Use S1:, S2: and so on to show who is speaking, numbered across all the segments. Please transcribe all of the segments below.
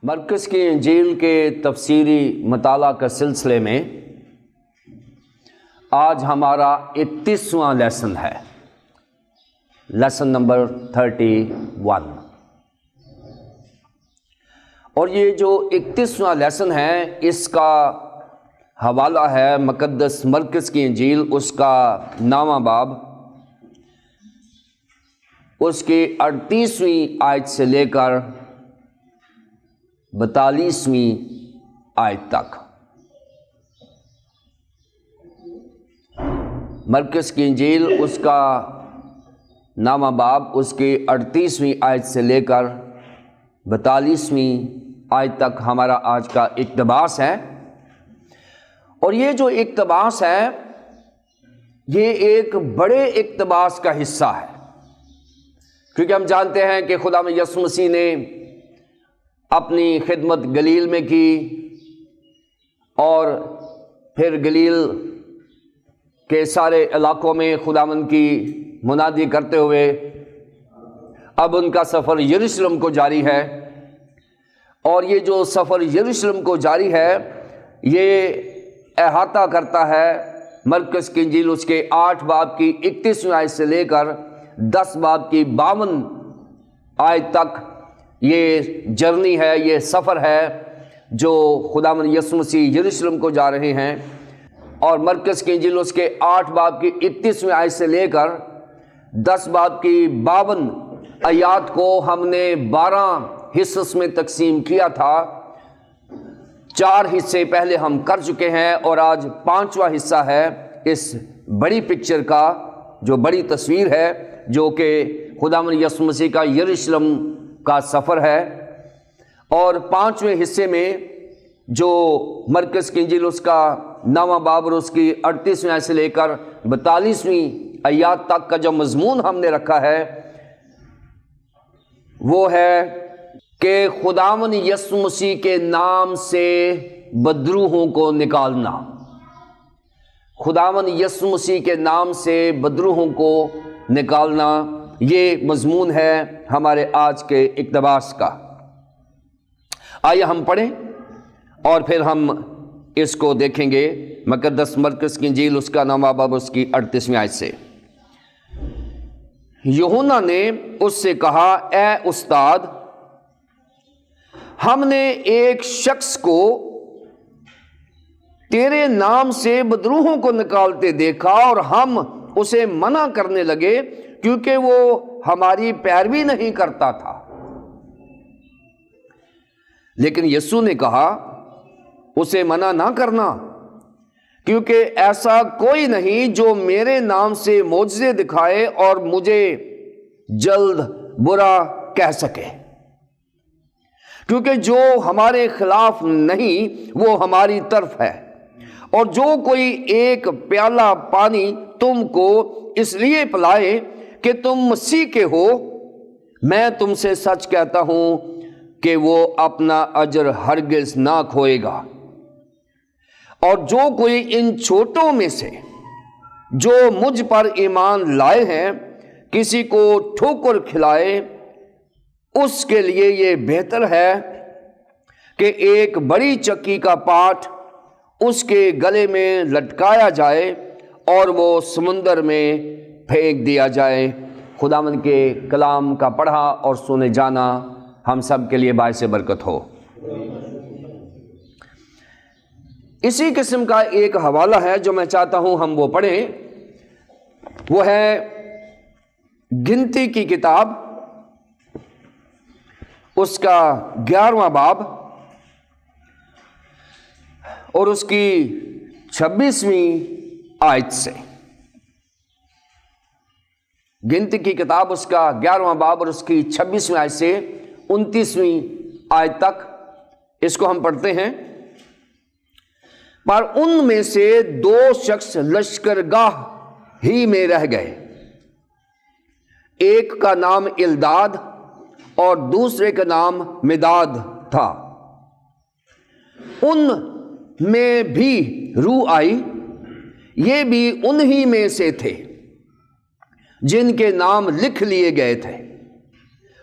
S1: مرکز کی انجیل کے تفسیری مطالعہ کے سلسلے میں آج ہمارا 31واں لیسن ہے، لیسن نمبر 31۔ اور یہ جو 31واں لیسن ہے اس کا حوالہ ہے مقدس مرکز کی انجیل، اس کا 9واں باب، اس کی 38ویں آیت سے لے کر 42ویں آیت تک۔ مرکز کی انجیل اس کا 9واں باب، اس کی 38ویں آیت سے لے کر 42ویں آیت تک ہمارا آج کا اقتباس ہے۔ اور یہ جو اقتباس ہے یہ ایک بڑے اقتباس کا حصہ ہے، کیونکہ ہم جانتے ہیں کہ خدا یسوع مسیح نے اپنی خدمت گلیل میں کی اور پھر گلیل کے سارے علاقوں میں خداوند کی منادی کرتے ہوئے اب ان کا سفر یروشلم کو جاری ہے۔ اور یہ جو سفر یروشلم کو جاری ہے یہ احاطہ کرتا ہے مرکز کی انجیل اس کے 8 باب کی 31ویں آیت سے لے کر 10 باب کی 52 آیت تک۔ یہ جرنی ہے، یہ سفر ہے جو خداوند یسوع مسیح یروشلم کو جا رہے ہیں۔ اور مرکز کی انجیل اس کے 8 باب کی 31ویں آیت سے لے کر 10 باب کی 52 آیات کو ہم نے 12 حصص میں تقسیم کیا تھا۔ 4 حصے پہلے ہم کر چکے ہیں اور آج 5واں حصہ ہے اس بڑی پکچر کا، جو بڑی تصویر ہے، جو کہ خداوند یسوع مسیح کا یروشلم کا سفر ہے۔ اور 5ویں حصے میں جو مرکز کی انجیل اس کا 9واں باب اور اس کی 38ویں آیت سے لے کر 42ویں آیات تک کا جو مضمون ہم نے رکھا ہے وہ ہے کہ خداوند یسوع مسیح کے نام سے بدروحوں کو نکالنا۔ خداوند یسوع مسیح کے نام سے بدروحوں کو نکالنا، یہ مضمون ہے ہمارے آج کے اقتباس کا۔ آئیے ہم پڑھیں اور پھر ہم اس کو دیکھیں گے۔ مقدس مرکز کی انجیل اس کا 9واں باب اس کی 38ویں آیت سے۔ یوحنا نے اس سے کہا، اے استاد، ہم نے ایک شخص کو تیرے نام سے بدروحوں کو نکالتے دیکھا اور ہم اسے منع کرنے لگے کیونکہ وہ ہماری پیروی نہیں کرتا تھا۔ لیکن یسوع نے کہا، اسے منع نہ کرنا، کیونکہ ایسا کوئی نہیں جو میرے نام سے معجزے دکھائے اور مجھے جلد برا کہہ سکے، کیونکہ جو ہمارے خلاف نہیں وہ ہماری طرف ہے۔ اور جو کوئی ایک پیالہ پانی تم کو اس لیے پلائے کہ تم مسیح کے ہو، میں تم سے سچ کہتا ہوں کہ وہ اپنا اجر ہرگز نہ کھوئے گا۔ اور جو کوئی ان چھوٹوں میں سے جو مجھ پر ایمان لائے ہیں کسی کو ٹھوکر کھلائے، اس کے لیے یہ بہتر ہے کہ ایک بڑی چکی کا پاٹ اس کے گلے میں لٹکایا جائے اور وہ سمندر میں پھینک دیا جائے۔ خداوند کے کلام کا پڑھا اور سنے جانا ہم سب کے لیے باعث برکت ہو۔ اسی قسم کا ایک حوالہ ہے جو میں چاہتا ہوں ہم وہ پڑھیں، وہ ہے گنتی کی کتاب اس کا 11واں باب اور اس کی 26ویں آیت سے۔ گنتی کی کتاب اس کا 11واں باب اور اس کی 26ویں آیت سے 29ویں آیت تک، اس کو ہم پڑھتے ہیں۔ پر ان میں سے 2 شخص لشکرگاہ ہی میں رہ گئے، ایک کا نام الداد اور دوسرے کا نام مداد تھا۔ ان میں بھی روح آئی، یہ بھی انہی میں سے تھے جن کے نام لکھ لیے گئے تھے،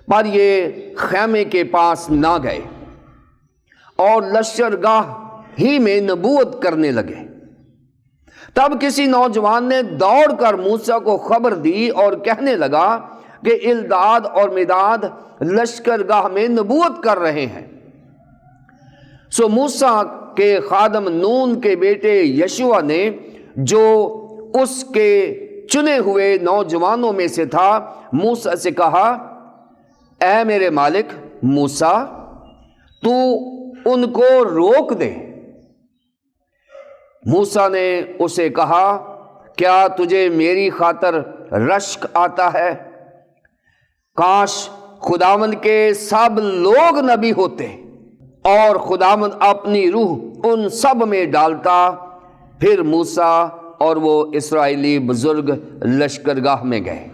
S1: پر یہ خیمے کے پاس نہ گئے۔ اور لشکرگاہ ہی میں نبوت کرنے لگے۔ تب کسی نوجوان نے دوڑ کر موسیٰ کو خبر دی اور کہنے لگا کہ الداد اور مداد لشکرگاہ میں نبوت کر رہے ہیں۔ سو موسیٰ کے خادم نون کے بیٹے یشوع نے، جو اس کے چنے ہوئے نوجوانوں میں سے تھا، موسیٰ سے کہا، اے میرے مالک موسیٰ، تو ان کو روک دے۔ موسیٰ نے اسے کہا، کیا تجھے میری خاطر رشک آتا ہے؟ کاش خداوند کے سب لوگ نبی ہوتے اور خداوند اپنی روح ان سب میں ڈالتا۔ پھر موسیٰ اور وہ اسرائیلی بزرگ لشکرگاہ میں گئے۔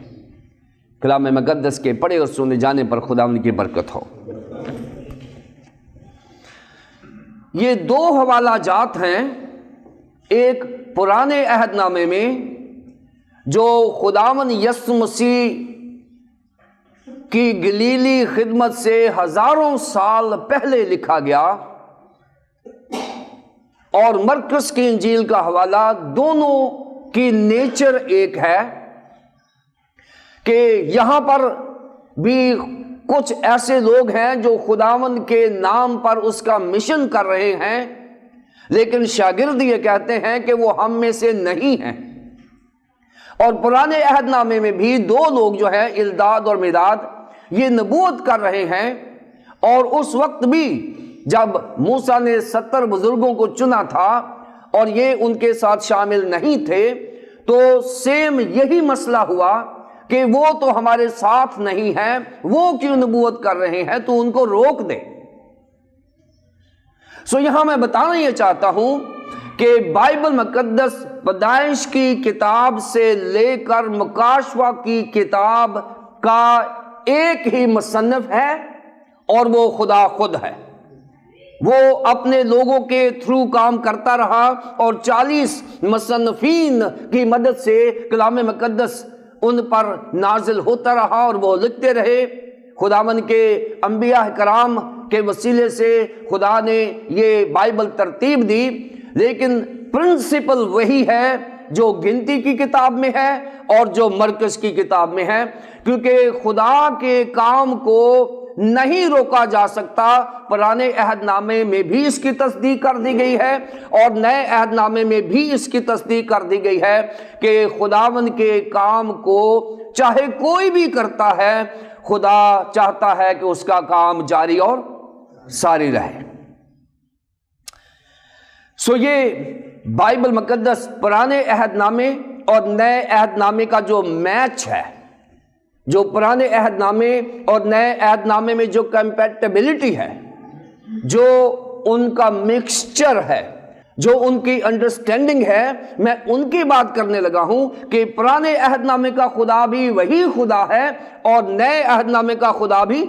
S1: کلام مقدس کے پڑھے اور سنے جانے پر خداوند کی برکت ہو۔ یہ دو حوالہ جات ہیں، ایک پرانے عہد نامے میں جو خداوند یسوع مسیح کی گلیلی خدمت سے ہزاروں سال پہلے لکھا گیا، اور مرکز کی انجیل کا حوالہ۔ دونوں کی نیچر ایک ہے کہ یہاں پر بھی کچھ ایسے لوگ ہیں جو خداوند کے نام پر اس کا مشن کر رہے ہیں، لیکن شاگرد یہ کہتے ہیں کہ وہ ہم میں سے نہیں ہیں۔ اور پرانے عہد نامے میں بھی دو لوگ جو ہیں، الداد اور مداد، یہ نبوت کر رہے ہیں۔ اور اس وقت بھی جب موسیٰ نے 70 بزرگوں کو چنا تھا اور یہ ان کے ساتھ شامل نہیں تھے، تو سیم یہی مسئلہ ہوا کہ وہ تو ہمارے ساتھ نہیں ہیں، وہ کیوں نبوت کر رہے ہیں، تو ان کو روک دے۔ سو یہاں میں بتانا یہ چاہتا ہوں کہ بائبل مقدس پیدائش کی کتاب سے لے کر مکاشفہ کی کتاب کا ایک ہی مصنف ہے، اور وہ خدا خود ہے۔ وہ اپنے لوگوں کے تھرو کام کرتا رہا، اور 40 مصنفین کی مدد سے کلام مقدس ان پر نازل ہوتا رہا، اور وہ لکھتے رہے۔ خداوند کے انبیاء کرام کے وسیلے سے خدا نے یہ بائبل ترتیب دی، لیکن پرنسپل وہی ہے جو گنتی کی کتاب میں ہے اور جو مرکز کی کتاب میں ہے، کیونکہ خدا کے کام کو نہیں روکا جا سکتا۔ پرانے عہد نامے میں بھی اس کی تصدیق کر دی گئی ہے، اور نئے عہد نامے میں بھی اس کی تصدیق کر دی گئی ہے کہ خداوند کے کام کو چاہے کوئی بھی کرتا ہے، خدا چاہتا ہے کہ اس کا کام جاری اور ساری رہے۔ سو یہ بائبل مقدس پرانے عہد نامے اور نئے عہد نامے کا جو میچ ہے، جو پرانے عہد نامے اور نئے عہد نامے میں جو کمپیٹیبلٹی ہے، جو ان کا مکسچر ہے، جو ان کی انڈرسٹینڈنگ ہے، میں ان کی بات کرنے لگا ہوں کہ پرانے عہد نامے کا خدا بھی وہی خدا ہے اور نئے عہد نامے کا خدا بھی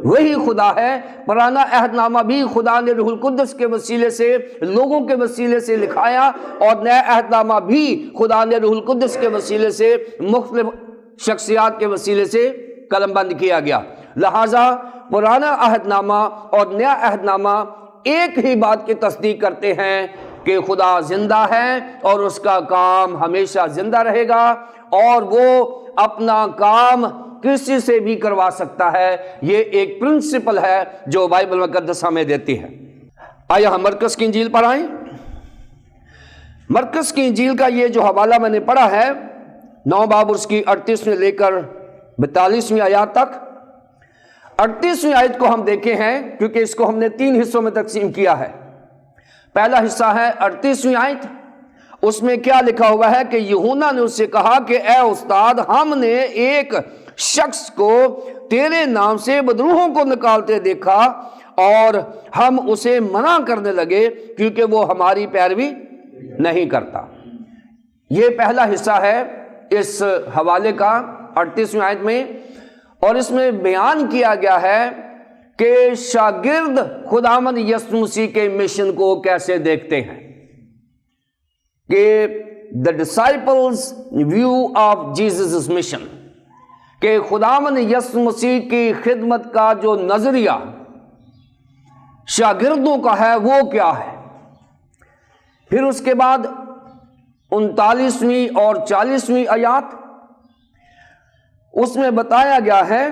S1: وہی خدا ہے۔ پرانا عہد نامہ بھی خدا نے روح القدس کے وسیلے سے لوگوں کے وسیلے سے لکھایا، اور نیا عہد نامہ بھی خدا نے روح القدس کے وسیلے سے مختلف شخصیات کے وسیلے سے قلم بند کیا گیا۔ لہٰذا پرانا عہد نامہ اور نیا عہد نامہ ایک ہی بات کی تصدیق کرتے ہیں کہ خدا زندہ ہے اور اس کا کام ہمیشہ زندہ رہے گا، اور وہ اپنا کام کسی سے بھی کروا سکتا ہے۔ یہ ایک پرنسپل ہے جو بائبل مقدس ہمیں دیتی ہے۔ آیا ہم مرکز کی انجیل پر آئیں۔ مرکز کی انجیل کا یہ جو حوالہ میں نے پڑھا ہے، 9 باب اس کی 38 لے کر 42ویں آیات تک، 38ویں آیت کو ہم دیکھے ہیں کیونکہ اس کو ہم نے 3 حصوں میں تقسیم کیا ہے۔ پہلا حصہ ہے 38ویں آیت، اس میں کیا لکھا ہوا ہے کہ یوحنا نے اس سے کہا کہ اے استاد، ہم نے ایک شخص کو تیرے نام سے بدروحوں کو نکالتے دیکھا، اور ہم اسے منع کرنے لگے کیونکہ وہ ہماری پیروی نہیں کرتا۔ یہ پہلا حصہ ہے اس حوالے کا 38ویں آیت میں، اور اس میں بیان کیا گیا ہے کہ شاگرد خداوند یسوع مسیح کے مشن کو کیسے دیکھتے ہیں، کہ the disciples view of Jesus' mission، کہ خداوند یسوع مسیح کی خدمت کا جو نظریہ شاگردوں کا ہے وہ کیا ہے۔ پھر اس کے بعد 39ویں اور 40ویں آیات، اس میں بتایا گیا ہے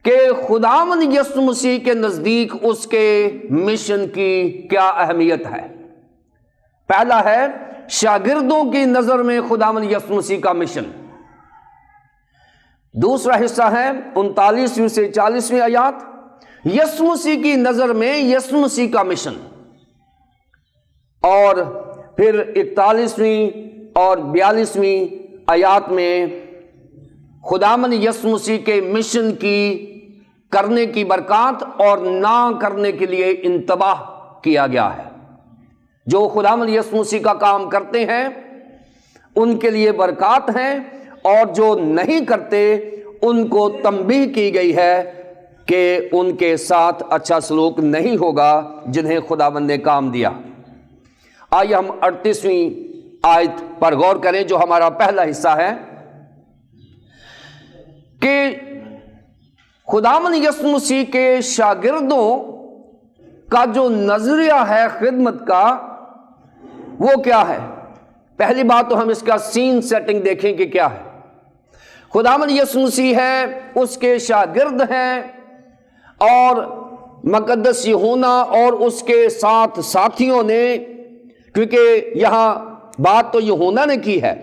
S1: کہ خداوند یسوع مسیح کے نزدیک اس کے مشن کی کیا اہمیت ہے۔ پہلا ہے شاگردوں کی نظر میں خداوند یسوع مسیح کا مشن۔ دوسرا حصہ ہے 39ویں سے 40ویں آیات، یسوع مسیح کی نظر میں یسوع مسیح کا مشن۔ اور پھر 41ویں اور 42ویں آیات میں خداوند یسوع مسیح کے مشن کی کرنے کی برکات اور نہ کرنے کے لیے انتباہ کیا گیا ہے۔ جو خداوند یسوع مسیح کا کام کرتے ہیں ان کے لیے برکات ہیں، اور جو نہیں کرتے ان کو تنبیہ کی گئی ہے کہ ان کے ساتھ اچھا سلوک نہیں ہوگا جنہیں خداوند نے کام دیا۔ آئیے ہم 38ویں آیت پر غور کریں جو ہمارا پہلا حصہ ہے کہ خداوند یسوع مسیح کے شاگردوں کا جو نظریہ ہے خدمت کا وہ کیا ہے۔ پہلی بات تو ہم اس کا سین سیٹنگ دیکھیں کہ کیا ہے۔ خداوند یسوع مسیح ہے، اس کے شاگرد ہیں، اور مقدس یوحنا اور اس کے ساتھ ساتھیوں نے، کیونکہ یہاں بات تو یوحنا نے کی ہے،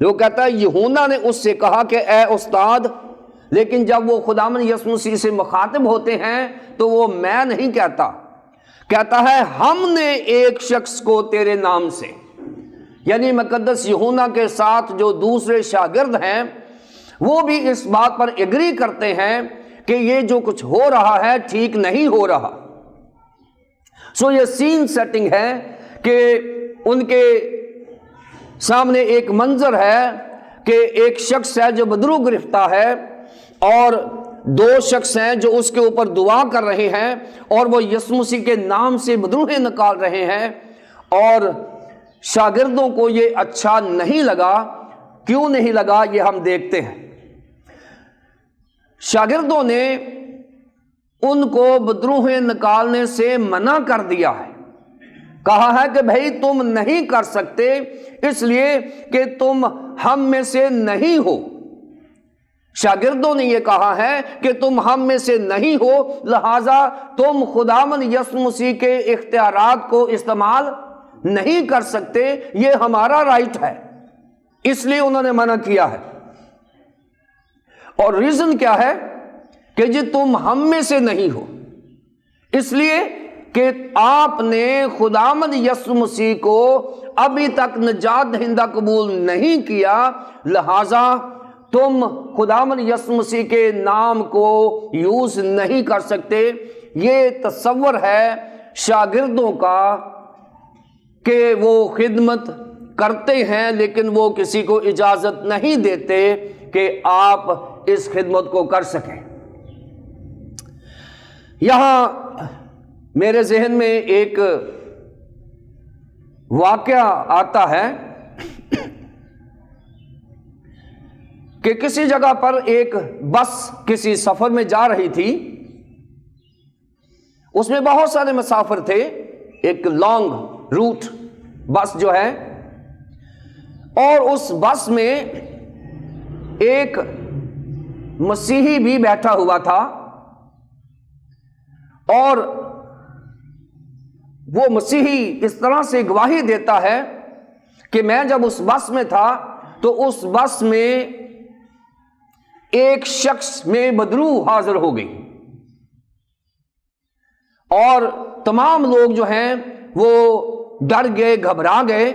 S1: وہ کہتا ہے یوحنا نے اس سے کہا کہ اے استاد، لیکن جب وہ خداوند یسوع مسیح سے مخاطب ہوتے ہیں تو وہ میں نہیں کہتا، کہتا ہے ہم نے ایک شخص کو تیرے نام سے، یعنی مقدس یوحنا کے ساتھ جو دوسرے شاگرد ہیں وہ بھی اس بات پر ایگری کرتے ہیں کہ یہ جو کچھ ہو رہا ہے ٹھیک نہیں ہو رہا۔ سو یہ سین سیٹنگ ہے کہ ان کے سامنے ایک منظر ہے کہ ایک شخص ہے جو بدرو گرفتہ ہے، اور دو شخص ہیں جو اس کے اوپر دعا کر رہے ہیں، اور وہ یسوع مسیح کے نام سے بدروہیں نکال رہے ہیں، اور شاگردوں کو یہ اچھا نہیں لگا۔ کیوں نہیں لگا یہ ہم دیکھتے ہیں۔ شاگردوں نے ان کو بدروہیں نکالنے سے منع کر دیا ہے، کہا ہے کہ بھائی تم نہیں کر سکتے اس لیے کہ تم ہم میں سے نہیں ہو۔ شاگردوں نے یہ کہا ہے کہ تم ہم میں سے نہیں ہو، لہذا تم خداوند یسوع مسیح کے اختیارات کو استعمال نہیں کر سکتے، یہ ہمارا رائٹ ہے، اس لیے انہوں نے منع کیا ہے۔ اور ریزن کیا ہے کہ جی تم ہم میں سے نہیں ہو، اس لیے کہ آپ نے خداوند یسوع مسیح کو ابھی تک نجات دہندہ قبول نہیں کیا، لہذا تم خداوند یسوع مسیح کے نام کو یوز نہیں کر سکتے۔ یہ تصور ہے شاگردوں کا کہ وہ خدمت کرتے ہیں لیکن وہ کسی کو اجازت نہیں دیتے کہ آپ اس خدمت کو کر سکیں۔ یہاں میرے ذہن میں ایک واقعہ آتا ہے کہ کسی جگہ پر ایک بس کسی سفر میں جا رہی تھی، اس میں بہت سارے مسافر تھے، ایک لانگ روٹ بس جو ہے، اور اس بس میں ایک مسیحی بھی بیٹھا ہوا تھا، اور وہ مسیحی اس طرح سے گواہی دیتا ہے کہ میں جب اس بس میں تھا تو اس بس میں ایک شخص میں بدرو حاضر ہو گئی، اور تمام لوگ جو ہیں وہ ڈر گئے، گھبرا گئے۔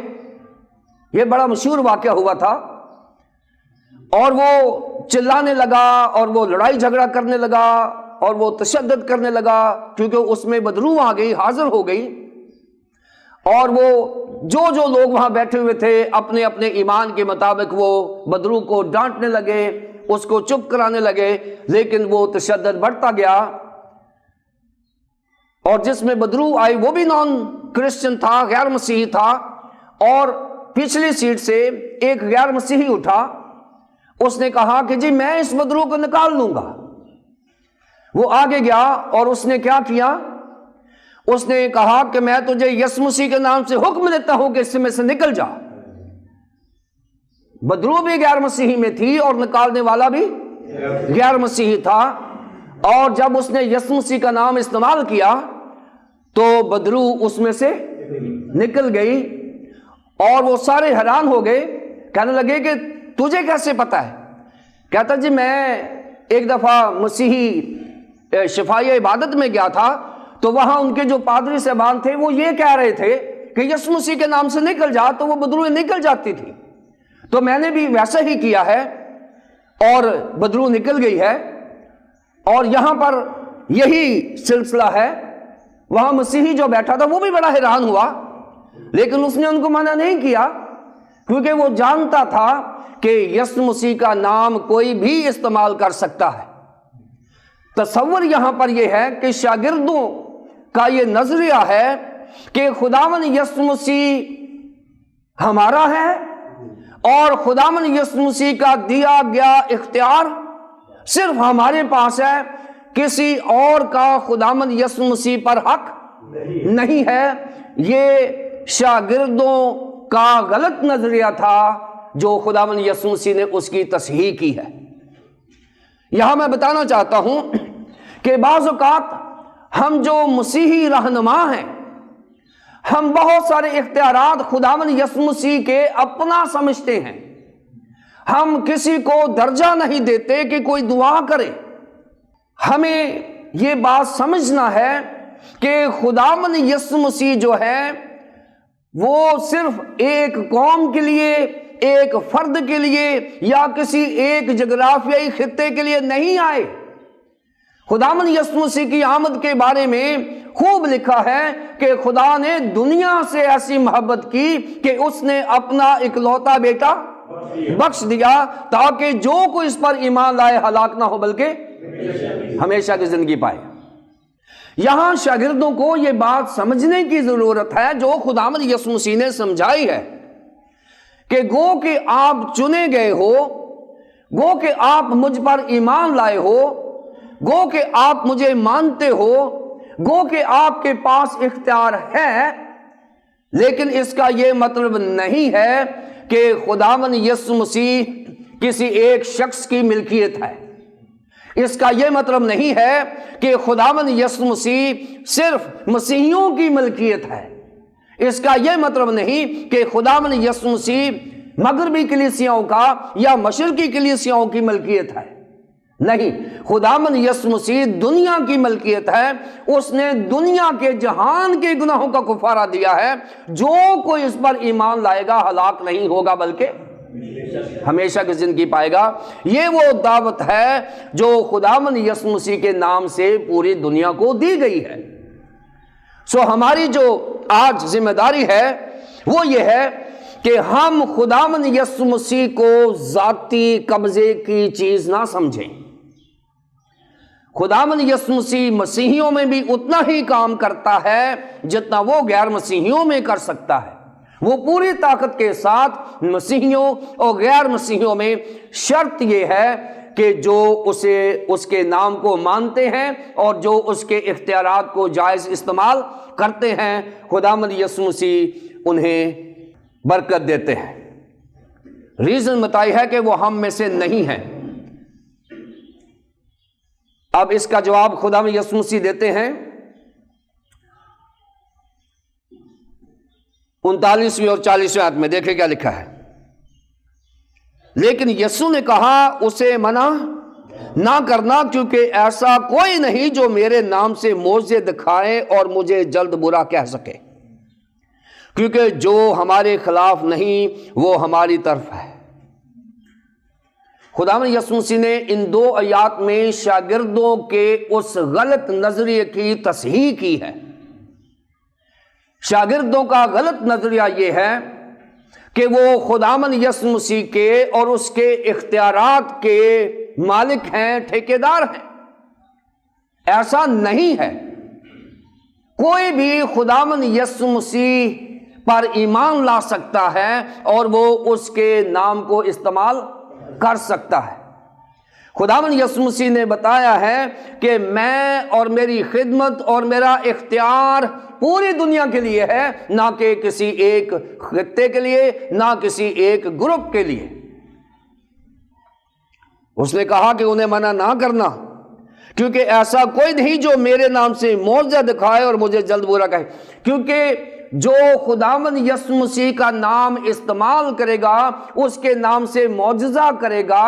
S1: یہ بڑا مشہور واقعہ ہوا تھا، اور وہ چلانے لگا، اور وہ لڑائی جھگڑا کرنے لگا، اور وہ تشدد کرنے لگا، کیونکہ اس میں بدرو آ گئی، حاضر ہو گئی، اور وہ جو لوگ وہاں بیٹھے ہوئے تھے اپنے اپنے ایمان کے مطابق وہ بدرو کو ڈانٹنے لگے، اس کو چپ کرانے لگے، لیکن وہ تشدد بڑھتا گیا، اور جس میں بدرو آئی وہ بھی نان کرسچن تھا، غیر مسیحی تھا، اور پچھلی سیٹ سے ایک غیر مسیحی اٹھا، اس نے کہا کہ جی میں اس بدرو کو نکال لوں گا۔ وہ آگے گیا اور اس نے کیا کیا، اس نے کہا کہ میں تجھے یسوع مسیح کے نام سے حکم دیتا ہوں کہ اس میں سے نکل جا۔ بدرو بھی غیر مسیحی میں تھی اور نکالنے والا بھی غیر مسیحی تھا، اور جب اس نے یسوع مسیح کا نام استعمال کیا تو بدرو اس میں سے نکل گئی، اور وہ سارے حیران ہو گئے، کہنے لگے کہ تجھے کیسے پتا ہے؟ کہتا جی میں ایک دفعہ مسیحی شفائی عبادت میں گیا تھا، تو وہاں ان کے جو پادری صاحبان تھے وہ یہ کہہ رہے تھے کہ یسوع مسیح کے نام سے نکل جا، تو وہ بدرو نکل جاتی تھی، تو میں نے بھی ویسا ہی کیا ہے اور بدرو نکل گئی ہے۔ اور یہاں پر یہی سلسلہ ہے، وہاں مسیحی جو بیٹھا تھا وہ بھی بڑا حیران ہوا، لیکن اس نے ان کو منع نہیں کیا، کیونکہ وہ جانتا تھا کہ یسوع مسیح کا نام کوئی بھی استعمال کر سکتا ہے۔ تصور یہاں پر یہ ہے کہ شاگردوں کا یہ نظریہ ہے کہ خداوند یسوع مسیح ہمارا ہے، اور خداوند یسوع مسیح کا دیا گیا اختیار صرف ہمارے پاس ہے، کسی اور کا خداوند یسوع مسیح پر حق نہیں ہے۔ یہ شاگردوں کا غلط نظریہ تھا جو خداوند یسوع مسیح نے اس کی تصحیح کی ہے۔ یہاں میں بتانا چاہتا ہوں کہ بعض اوقات ہم جو مسیحی رہنما ہیں، ہم بہت سارے اختیارات خداوند یسوع مسیح کے اپنا سمجھتے ہیں، ہم کسی کو درجہ نہیں دیتے کہ کوئی دعا کرے۔ ہمیں یہ بات سمجھنا ہے کہ خداوند یسوع مسیح جو ہے وہ صرف ایک قوم کے لیے، ایک فرد کے لیے یا کسی ایک جغرافیائی خطے کے لیے نہیں آئے۔ خداوند یسوع مسیح کی آمد کے بارے میں خوب لکھا ہے کہ خدا نے دنیا سے ایسی محبت کی کہ اس نے اپنا اکلوتا بیٹا بخش دیا، تاکہ جو کوئی اس پر ایمان لائے ہلاک نہ ہو بلکہ ہمیشہ کی زندگی پائے۔ یہاں شاگردوں کو یہ بات سمجھنے کی ضرورت ہے جو خداوند یسوع مسیح نے سمجھائی ہے کہ گو کہ آپ چنے گئے ہو، گو کہ آپ مجھ پر ایمان لائے ہو، گو کہ آپ مجھے مانتے ہو، گو کہ آپ کے پاس اختیار ہے، لیکن اس کا یہ مطلب نہیں ہے کہ خداوند یسوع مسیح کسی ایک شخص کی ملکیت ہے۔ اس کا یہ مطلب نہیں ہے کہ خداوند یسوع مسیح صرف مسیحیوں کی ملکیت ہے۔ اس کا یہ مطلب نہیں کہ خداوند یسوع مسیح مغربی کلیسیاؤں کا یا مشرقی کلیسیاؤں کی ملکیت ہے، نہیں، خداوند یسوع مسیح دنیا کی ملکیت ہے۔ اس نے دنیا کے جہان کے گناہوں کا کفارہ دیا ہے، جو کوئی اس پر ایمان لائے گا ہلاک نہیں ہوگا بلکہ ہمیشہ کی زندگی پائے گا۔ یہ وہ دعوت ہے جو خداوند یسوع مسیح کے نام سے پوری دنیا کو دی گئی ہے۔ ہماری جو آج ذمہ داری ہے وہ یہ ہے کہ ہم خداوند یسوع مسیح کو ذاتی قبضے کی چیز نہ سمجھیں۔ خداوند یسوع مسیح مسیحیوں میں بھی اتنا ہی کام کرتا ہے جتنا وہ غیر مسیحیوں میں کر سکتا ہے۔ وہ پوری طاقت کے ساتھ مسیحیوں اور غیر مسیحیوں میں، شرط یہ ہے کہ جو اس کے نام کو مانتے ہیں اور جو اس کے اختیارات کو جائز استعمال کرتے ہیں، خداوند یسوع مسیح انہیں برکت دیتے ہیں۔ ریزن بتائی ہے کہ وہ ہم میں سے نہیں ہیں۔ اب اس کا جواب خداوند یسوع مسیح دیتے ہیں 39ویں اور 40ویں آیت میں، دیکھیں کیا لکھا ہے۔ لیکن یسوع نے کہا اسے منع نہ کرنا، کیونکہ ایسا کوئی نہیں جو میرے نام سے معجزے دکھائے اور مجھے جلد برا کہہ سکے، کیونکہ جو ہمارے خلاف نہیں وہ ہماری طرف ہے۔ خداوند یسوع مسیح نے ان دو آیات میں شاگردوں کے اس غلط نظریے کی تصحیح کی ہے۔ شاگردوں کا غلط نظریہ یہ ہے کہ وہ خداوند یسوع مسیح کے اور اس کے اختیارات کے مالک ہیں، ٹھیکیدار ہیں۔ ایسا نہیں ہے۔ کوئی بھی خداوند یسوع مسیح پر ایمان لا سکتا ہے اور وہ اس کے نام کو استعمال کر سکتا ہے۔ خداوند یسوع مسیح نے بتایا ہے کہ میں اور میری خدمت اور میرا اختیار پوری دنیا کے لیے ہے، نہ کہ کسی ایک خطے کے لیے، نہ کسی ایک گروپ کے لیے۔ اس نے کہا کہ انہیں منع نہ کرنا، کیونکہ ایسا کوئی نہیں جو میرے نام سے معجزہ دکھائے اور مجھے جلد برا کہے۔ کیونکہ جو خداوند یسوع مسیح کا نام استعمال کرے گا، اس کے نام سے معجزہ کرے گا،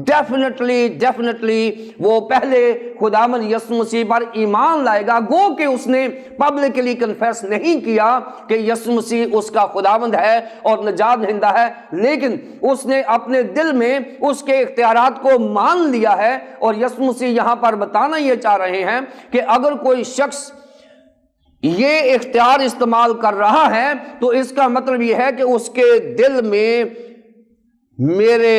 S1: ڈیفینیٹلی وہ پہلے خداوند یسوع مسیح پر ایمان لائے گا، گو کہ اس نے پبلکلی کنفیس نہیں کیا کہ یسوع مسیح اس کا خداوند ہے اور نجات دہندہ ہے، لیکن اس نے اپنے دل میں اس کے اختیارات کو مان لیا ہے۔ اور یسوع مسیح یہاں پر بتانا یہ چاہ رہے ہیں کہ اگر کوئی شخص یہ اختیار استعمال کر رہا ہے تو اس کا مطلب یہ ہے کہ اس کے دل میں میرے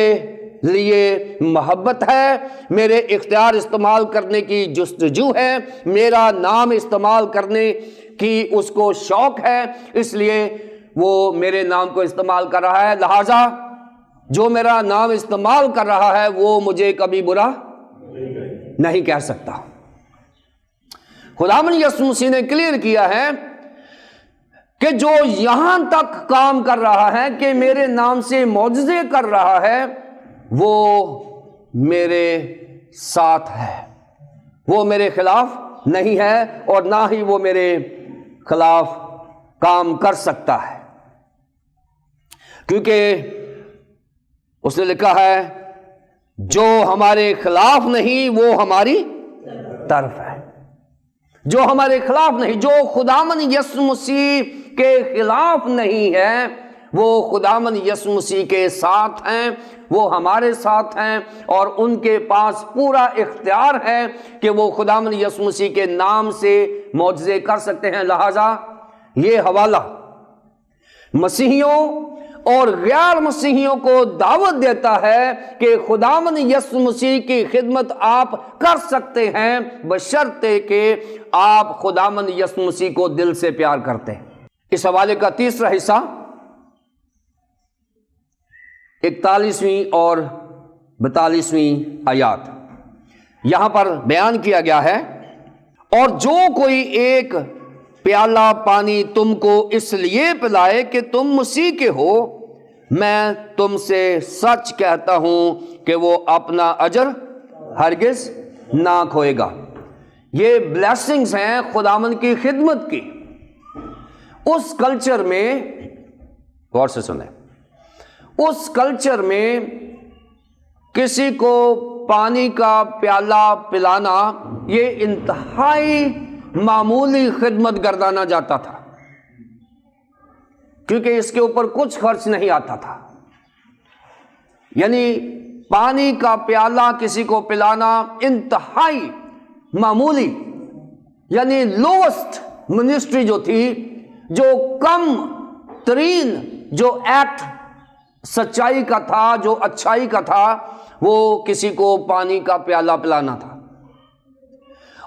S1: لیے محبت ہے، میرے اختیار استعمال کرنے کی جستجو ہے، میرا نام استعمال کرنے کی اس کو شوق ہے، اس لیے وہ میرے نام کو استعمال کر رہا ہے۔ لہذا جو میرا نام استعمال کر رہا ہے وہ مجھے کبھی برا نہیں کہہ سکتا۔ خداوند یسوع مسیح نے کلیئر کیا ہے کہ جو یہاں تک کام کر رہا ہے کہ میرے نام سے معجزے کر رہا ہے، وہ میرے ساتھ ہے، وہ میرے خلاف نہیں ہے اور نہ ہی وہ میرے خلاف کام کر سکتا ہے، کیونکہ اس نے لکھا ہے جو ہمارے خلاف نہیں وہ ہماری طرف ہے۔ جو ہمارے خلاف نہیں، جو خداوند یسوع مسیح کے خلاف نہیں ہے، وہ خداوند یسوع مسیح کے ساتھ ہیں، وہ ہمارے ساتھ ہیں، اور ان کے پاس پورا اختیار ہے کہ وہ خداوند یسوع مسیح کے نام سے معجزے کر سکتے ہیں۔ لہذا یہ حوالہ مسیحیوں اور غیر مسیحیوں کو دعوت دیتا ہے کہ خداوند یسوع مسیح کی خدمت آپ کر سکتے ہیں، بشرطے کہ آپ خداوند یسوع مسیح کو دل سے پیار کرتے ہیں۔ اس حوالے کا تیسرا حصہ 41ویں اور 42ویں آیات یہاں پر بیان کیا گیا ہے، اور جو کوئی ایک پیالہ پانی تم کو اس لیے پلائے کہ تم مسیح کے ہو، میں تم سے سچ کہتا ہوں کہ وہ اپنا اجر ہرگز نہ کھوئے گا۔ یہ بلیسنگز ہیں خداوند کی خدمت کی۔ اس کلچر میں، غور سے سنیں، اس کلچر میں کسی کو پانی کا پیالہ پلانا یہ انتہائی معمولی خدمت گردانا جاتا تھا، کیونکہ اس کے اوپر کچھ خرچ نہیں آتا تھا۔ یعنی پانی کا پیالہ کسی کو پلانا انتہائی معمولی، یعنی لوسٹ منسٹری جو تھی، جو کم ترین جو ایکٹ سچائی کا تھا، جو اچھائی کا تھا، وہ کسی کو پانی کا پیالہ پلانا تھا۔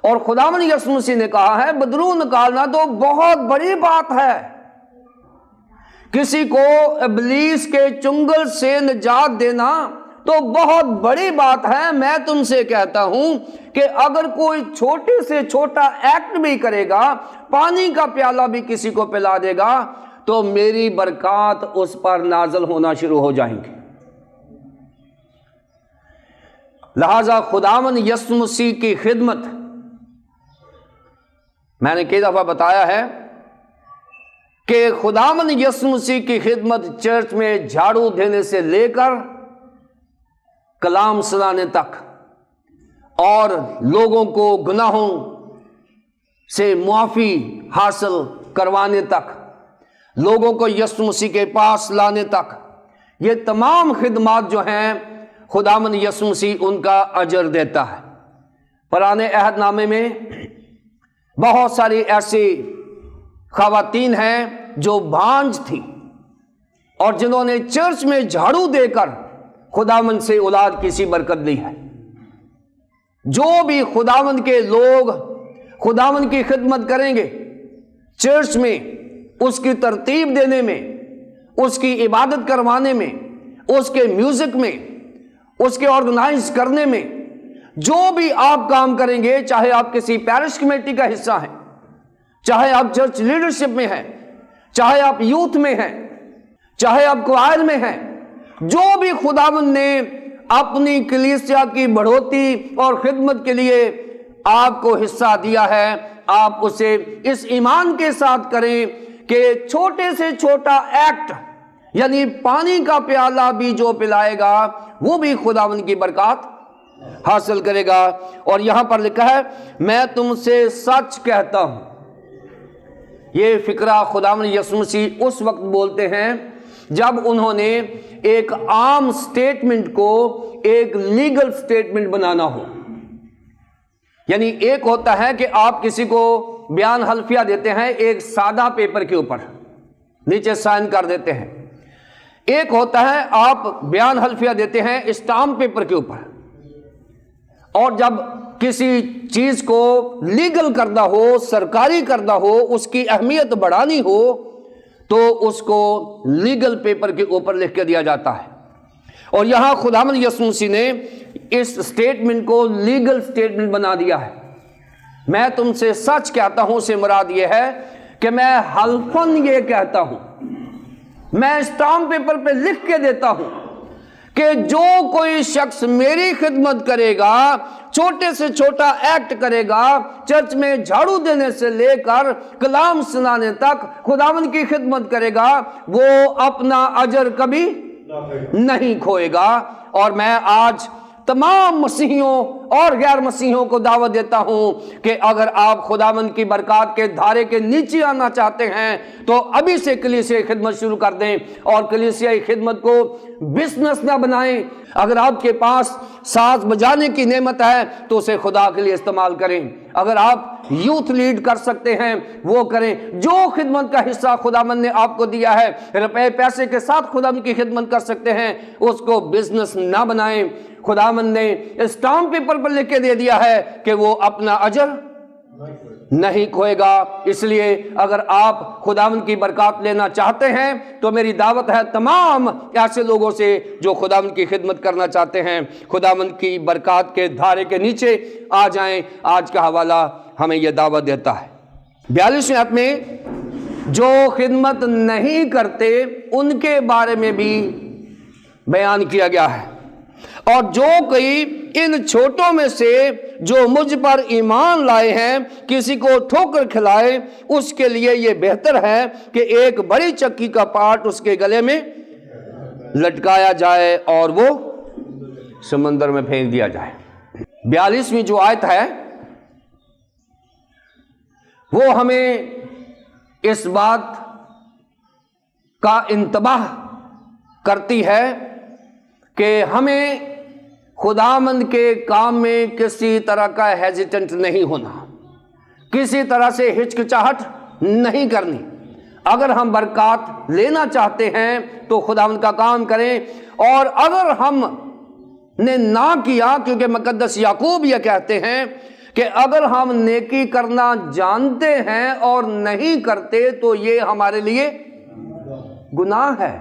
S1: اور خداوند یسوع مسیح نے کہا ہے بدرو نکالنا تو بہت بڑی بات ہے، کسی کو ابلیس کے چنگل سے نجات دینا تو بہت بڑی بات ہے۔ میں تم سے کہتا ہوں کہ اگر کوئی چھوٹے سے چھوٹا ایکٹ بھی کرے گا، پانی کا پیالہ بھی کسی کو پلا دے گا، تو میری برکات اس پر نازل ہونا شروع ہو جائیں گی۔ لہذا خداوند یسوع مسیح کی خدمت، میں نے کئی دفعہ بتایا ہے کہ خداوند یسوع مسیح کی خدمت چرچ میں جھاڑو دینے سے لے کر کلام سنانے تک، اور لوگوں کو گناہوں سے معافی حاصل کروانے تک، لوگوں کو یسوع مسیح کے پاس لانے تک، یہ تمام خدمات جو ہیں خداوند یسوع مسیح ان کا اجر دیتا ہے۔ پرانے عہد نامے میں بہت ساری ایسی خواتین ہیں جو بانجھ تھی اور جنہوں نے چرچ میں جھاڑو دے کر خداوند سے اولاد کی سی برکت لی ہے۔ جو بھی خداوند کے لوگ خداوند کی خدمت کریں گے، چرچ میں اس کی ترتیب دینے میں، اس کی عبادت کروانے میں، اس کے میوزک میں، اس کے آرگنائز کرنے میں جو بھی آپ کام کریں گے، چاہے آپ کسی پیرش کمیٹی کا حصہ ہیں، چاہے آپ چرچ لیڈرشپ میں ہیں، چاہے آپ یوتھ میں ہیں، چاہے آپ کوائر میں ہیں، جو بھی خداوند نے اپنی کلیسیا کی بڑھوتی اور خدمت کے لیے آپ کو حصہ دیا ہے، آپ اسے اس ایمان کے ساتھ کریں کہ چھوٹے سے چھوٹا ایکٹ، یعنی پانی کا پیالہ بھی جو پلائے گا وہ بھی خداوند کی برکات حاصل کرے گا۔ اور یہاں پر لکھا ہے میں تم سے سچ کہتا ہوں۔ یہ فقرہ خداوند یسوع مسیح اس وقت بولتے ہیں جب انہوں نے ایک عام سٹیٹمنٹ کو ایک لیگل سٹیٹمنٹ بنانا ہو۔ یعنی ایک ہوتا ہے کہ آپ کسی کو بیان حلفیہ دیتے ہیں ایک سادہ پیپر کے اوپر، نیچے سائن کر دیتے ہیں۔ ایک ہوتا ہے آپ بیان حلفیہ دیتے ہیں اسٹامپ پیپر کے اوپر، اور جب کسی چیز کو لیگل کردہ ہو، سرکاری کردہ ہو، اس کی اہمیت بڑھانی ہو تو اس کو لیگل پیپر کے اوپر لکھ کے دیا جاتا ہے۔ اور یہاں خداوند یسوع مسیح نے اس سٹیٹمنٹ کو لیگل سٹیٹمنٹ بنا دیا ہے۔ میں تم سے سچ کہتا ہوں سے مراد یہ ہے کہ میں حلفاً یہ کہتا ہوں، میں اسٹامپ پیپر پہ لکھ کے دیتا ہوں کہ جو کوئی شخص میری خدمت کرے گا، چھوٹے سے چھوٹا ایکٹ کرے گا، چرچ میں جھاڑو دینے سے لے کر کلام سنانے تک خداوند کی خدمت کرے گا، وہ اپنا اجر کبھی نہیں کھوئے گا۔ اور میں آج تمام مسیحیوں اور غیر مسیحیوں کو دعوت دیتا ہوں کہ اگر آپ خداوند کی برکات کے دھارے کے نیچے آنا چاہتے ہیں تو ابھی سے کلیسیائی خدمت شروع کر دیں، اور کلیسیائی خدمت کو بزنس نہ بنائیں۔ اگر آپ کے پاس ساز بجانے کی نعمت ہے تو اسے خدا کے لیے استعمال کریں۔ اگر آپ یوتھ لیڈ کر سکتے ہیں وہ کریں۔ جو خدمت کا حصہ خداوند نے آپ کو دیا ہے، روپے پیسے کے ساتھ خداوند کی خدمت کر سکتے ہیں، اس کو بزنس نہ بنائیں۔ خداوند نے اسٹامپ پیپر پر لکھ کے دے دیا ہے کہ وہ اپنا اجر نہیں کھوئے گا۔ اس لیے اگر آپ خداوند کی برکات لینا چاہتے ہیں تو میری دعوت ہے تمام ایسے لوگوں سے جو خداوند کی خدمت کرنا چاہتے ہیں، خداوند کی برکات کے دھارے کے نیچے آ جائیں۔ آج کا حوالہ ہمیں یہ دعوت دیتا ہے۔ 42ویں آیت میں جو خدمت نہیں کرتے ان کے بارے میں بھی بیان کیا گیا ہے، اور جو کوئی ان چھوٹوں میں سے جو مجھ پر ایمان لائے ہیں کسی کو ٹھوکر کھلائے، اس کے لیے یہ بہتر ہے کہ ایک بڑی چکی کا پاٹ اس کے گلے میں لٹکایا جائے اور وہ سمندر میں پھینک دیا جائے۔ 42ویں جو آیت ہے وہ ہمیں اس بات کا انتباہ کرتی ہے کہ ہمیں خداوند کے کام میں کسی طرح کا ہیزیٹنٹ نہیں ہونا، کسی طرح سے ہچکچاہٹ نہیں کرنی۔ اگر ہم برکات لینا چاہتے ہیں تو خداوند کا کام کریں، اور اگر ہم نے نہ کیا، کیونکہ مقدس یعقوب یہ کہتے ہیں کہ اگر ہم نیکی کرنا جانتے ہیں اور نہیں کرتے تو یہ ہمارے لیے گناہ ہے،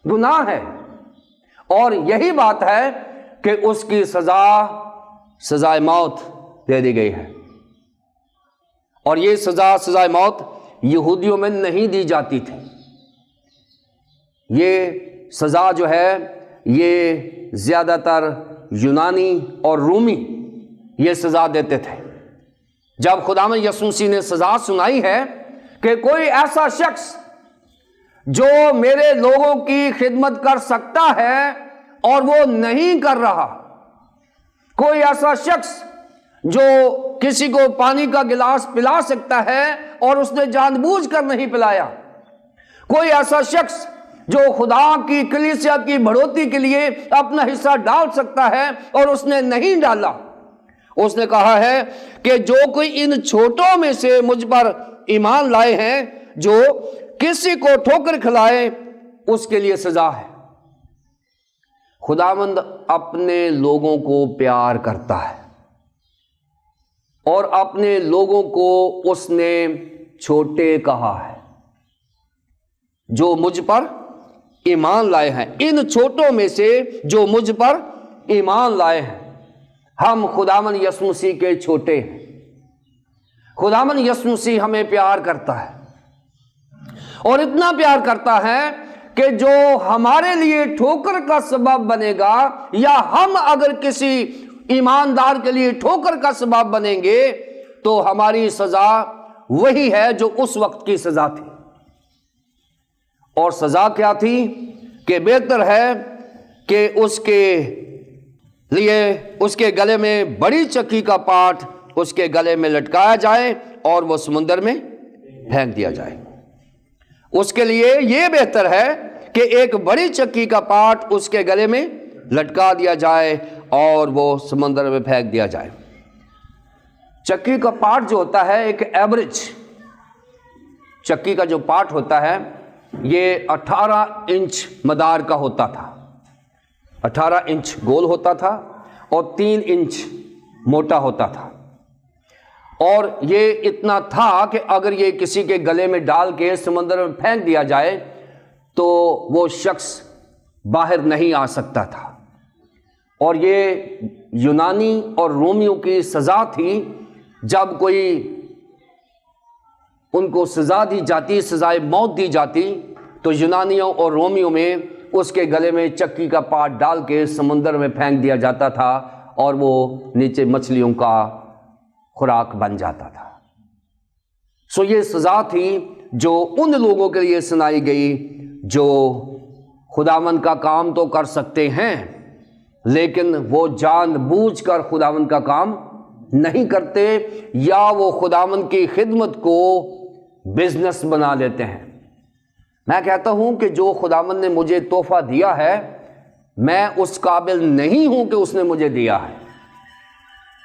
S1: گناہ ہے۔ اور یہی بات ہے کہ اس کی سزائے موت دے دی گئی ہے، اور یہ سزائے موت یہودیوں میں نہیں دی جاتی تھی۔ یہ سزا جو ہے یہ زیادہ تر یونانی اور رومی یہ سزا دیتے تھے۔ جب خداوند یسوع مسیح نے سزا سنائی ہے کہ کوئی ایسا شخص جو میرے لوگوں کی خدمت کر سکتا ہے اور وہ نہیں کر رہا، کوئی ایسا شخص جو کسی کو پانی کا گلاس پلا سکتا ہے اور اس نے جان بوجھ کر نہیں پلایا، کوئی ایسا شخص جو خدا کی کلیسیا کی بڑھوتی کے لیے اپنا حصہ ڈال سکتا ہے اور اس نے نہیں ڈالا، اس نے کہا ہے کہ جو کوئی ان چھوٹوں میں سے مجھ پر ایمان لائے ہیں، جو کسی کو ٹھوکر کھلائے، اس کے لیے سزا ہے۔ خداوند اپنے لوگوں کو پیار کرتا ہے، اور اپنے لوگوں کو اس نے چھوٹے کہا ہے۔ جو مجھ پر ایمان لائے ہیں، ان چھوٹوں میں سے جو مجھ پر ایمان لائے ہیں، ہم خداوند یسوع مسیح کے چھوٹے ہیں۔ خداوند یسوع مسیح ہمیں پیار کرتا ہے، اور اتنا پیار کرتا ہے کہ جو ہمارے لیے ٹھوکر کا سبب بنے گا، یا ہم اگر کسی ایماندار کے لیے ٹھوکر کا سبب بنیں گے، تو ہماری سزا وہی ہے جو اس وقت کی سزا تھی۔ اور سزا کیا تھی؟ کہ بہتر ہے کہ اس کے لیے اس کے گلے میں بڑی چکی کا پاٹ اس کے گلے میں لٹکایا جائے اور وہ سمندر میں پھینک دیا جائے۔ اس کے لیے یہ بہتر ہے کہ ایک بڑی چکی کا پاٹ اس کے گلے میں لٹکا دیا جائے اور وہ سمندر میں پھینک دیا جائے۔ چکی کا پاٹ جو ہوتا ہے ایک ایوریج، چکی کا جو پاٹ ہوتا ہے یہ 18 انچ مدار کا ہوتا تھا، 18 انچ گول ہوتا تھا اور 3 انچ موٹا ہوتا تھا، اور یہ اتنا تھا کہ اگر یہ کسی کے گلے میں ڈال کے سمندر میں پھینک دیا جائے تو وہ شخص باہر نہیں آ سکتا تھا۔ اور یہ یونانی اور رومیوں کی سزا تھی، جب کوئی ان کو سزا دی جاتی، سزائے موت دی جاتی، تو یونانیوں اور رومیوں میں اس کے گلے میں چکی کا پاٹ ڈال کے سمندر میں پھینک دیا جاتا تھا اور وہ نیچے مچھلیوں کا خوراک بن جاتا تھا۔ سو یہ سزا تھی جو ان لوگوں کے لیے سنائی گئی جو خداوند کا کام تو کر سکتے ہیں، لیکن وہ جان بوجھ کر خداوند کا کام نہیں کرتے، یا وہ خداوند کی خدمت کو بزنس بنا لیتے ہیں۔ میں کہتا ہوں کہ جو خداوند نے مجھے تحفہ دیا ہے، میں اس قابل نہیں ہوں کہ اس نے مجھے دیا ہے۔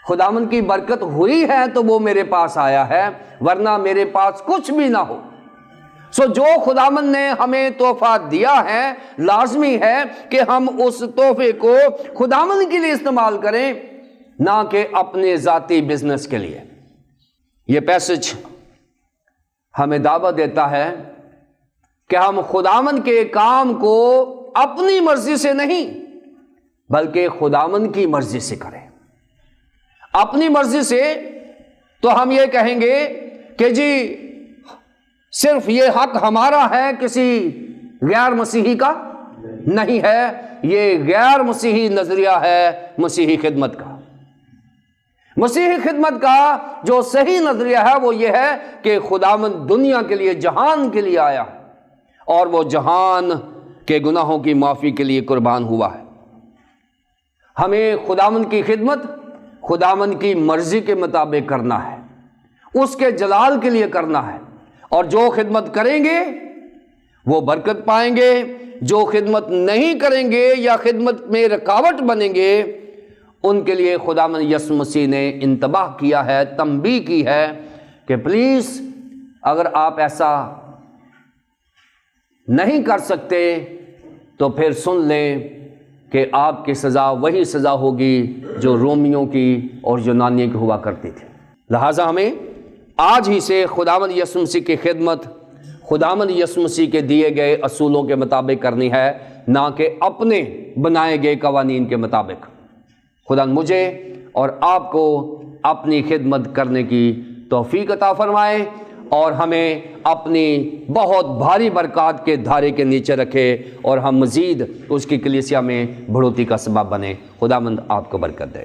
S1: خداوند کی برکت ہوئی ہے تو وہ میرے پاس آیا ہے، ورنہ میرے پاس کچھ بھی نہ ہو۔ سو جو خداوند نے ہمیں تحفہ دیا ہے، لازمی ہے کہ ہم اس تحفے کو خداوند کے لیے استعمال کریں، نہ کہ اپنے ذاتی بزنس کے لیے۔ یہ پیسج ہمیں دعوت دیتا ہے کہ ہم خداوند کے کام کو اپنی مرضی سے نہیں بلکہ خداوند کی مرضی سے کریں۔ اپنی مرضی سے تو ہم یہ کہیں گے کہ جی صرف یہ حق ہمارا ہے، کسی غیر مسیحی کا نہیں ہے۔ یہ غیر مسیحی نظریہ ہے مسیحی خدمت کا۔ مسیحی خدمت کا جو صحیح نظریہ ہے وہ یہ ہے کہ خداوند دنیا کے لیے، جہان کے لیے آیا اور وہ جہان کے گناہوں کی معافی کے لیے قربان ہوا ہے۔ ہمیں خداوند کی خدمت خداوند کی مرضی کے مطابق کرنا ہے، اس کے جلال کے لیے کرنا ہے، اور جو خدمت کریں گے وہ برکت پائیں گے، جو خدمت نہیں کریں گے یا خدمت میں رکاوٹ بنیں گے ان کے لیے خداوند یسوع مسیح نے انتباہ کیا ہے، تنبیہ کی ہے کہ پلیز اگر آپ ایسا نہیں کر سکتے تو پھر سن لیں کہ آپ کی سزا وہی سزا ہوگی جو رومیوں کی اور یونانیوں کی ہوا کرتی تھی۔ لہٰذا ہمیں آج ہی سے خداوند یسوع مسیح کی خدمت خداوند یسوع مسیح کے دیے گئے اصولوں کے مطابق کرنی ہے، نہ کہ اپنے بنائے گئے قوانین کے مطابق۔ خدا مجھے اور آپ کو اپنی خدمت کرنے کی توفیق عطا فرمائے اور ہمیں اپنی بہت بھاری برکات کے دھارے کے نیچے رکھے اور ہم مزید اس کی کلیسیا میں بڑھوتی کا سبب بنے۔ خداوند آپ کو برکت دے۔